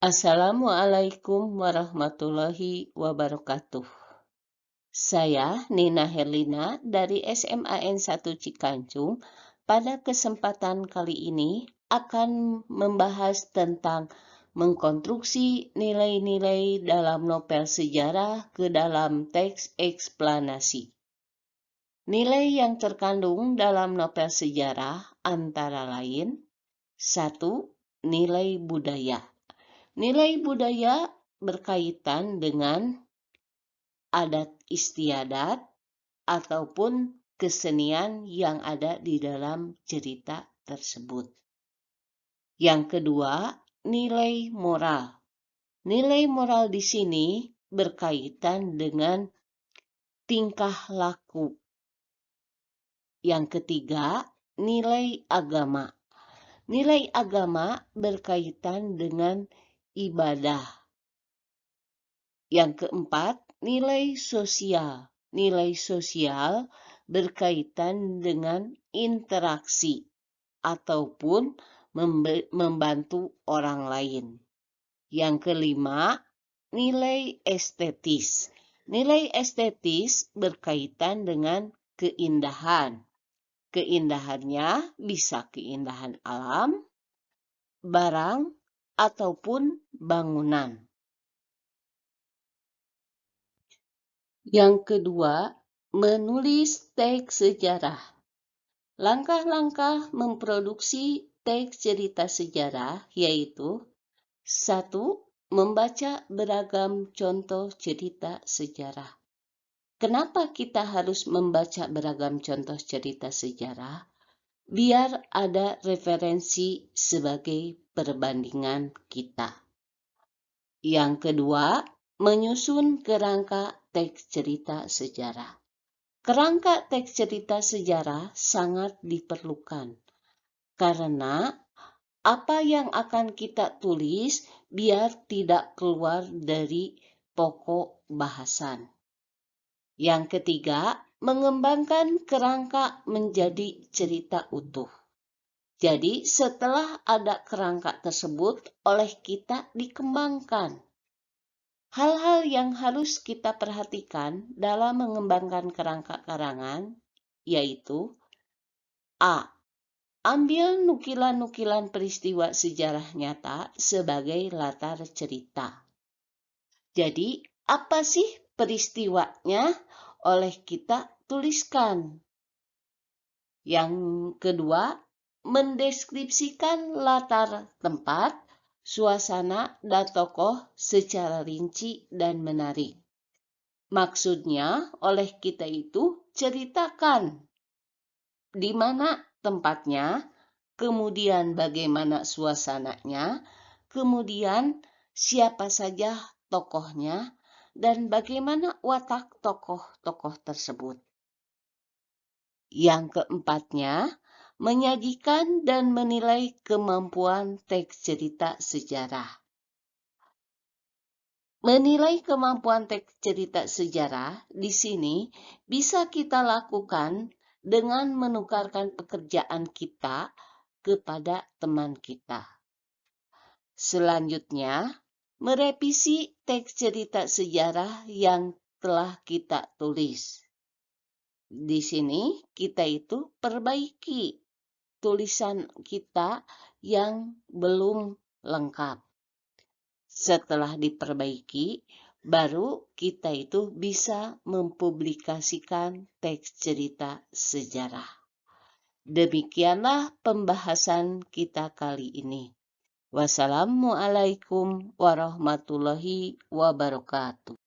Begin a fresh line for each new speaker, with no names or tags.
Assalamualaikum warahmatullahi wabarakatuh. Saya Nina Herlina dari SMAN 1 Cikancung. Pada kesempatan kali ini akan membahas tentang mengkonstruksi nilai-nilai dalam novel sejarah ke dalam teks eksplanasi. Nilai yang terkandung dalam novel sejarah antara lain: 1. Nilai budaya. Nilai budaya berkaitan dengan adat istiadat ataupun kesenian yang ada di dalam cerita tersebut. Yang kedua, nilai moral. Nilai moral di sini berkaitan dengan tingkah laku. Yang ketiga, nilai agama. Nilai agama berkaitan dengan ibadah. Yang keempat, nilai sosial. Nilai sosial berkaitan dengan interaksi ataupun membantu orang lain. Yang kelima, nilai estetis. Nilai estetis berkaitan dengan keindahan. Keindahannya bisa keindahan alam, barang, ataupun bangunan. Yang kedua, menulis teks sejarah. Langkah-langkah memproduksi teks cerita sejarah yaitu: 1. Membaca beragam contoh cerita sejarah. Kenapa kita harus membaca beragam contoh cerita sejarah? Biar ada referensi sebagai perbandingan kita. Yang kedua, menyusun kerangka teks cerita sejarah. Kerangka teks cerita sejarah sangat diperlukan karena apa yang akan kita tulis biar tidak keluar dari pokok bahasan. Yang ketiga, mengembangkan kerangka menjadi cerita utuh. Jadi setelah ada kerangka tersebut oleh kita dikembangkan. Hal-hal yang harus kita perhatikan dalam mengembangkan kerangka karangan yaitu: A. Ambil nukilan-nukilan peristiwa sejarah nyata sebagai latar cerita. Jadi, apa sih peristiwanya? Oleh kita tuliskan. Yang kedua, mendeskripsikan latar tempat, suasana, dan tokoh secara rinci dan menarik. Maksudnya, oleh kita itu ceritakan di mana tempatnya, kemudian bagaimana suasananya, kemudian siapa saja tokohnya, dan bagaimana watak tokoh-tokoh tersebut. Yang keempatnya, menyajikan dan menilai kemampuan teks cerita sejarah. Menilai kemampuan teks cerita sejarah di sini bisa kita lakukan dengan menukarkan pekerjaan kita kepada teman kita. Selanjutnya, merevisi teks cerita sejarah yang telah kita tulis. Di sini kita itu perbaiki tulisan kita yang belum lengkap. Setelah diperbaiki, baru kita itu bisa mempublikasikan teks cerita sejarah. Demikianlah pembahasan kita kali ini. Wassalamualaikum warahmatullahi wabarakatuh.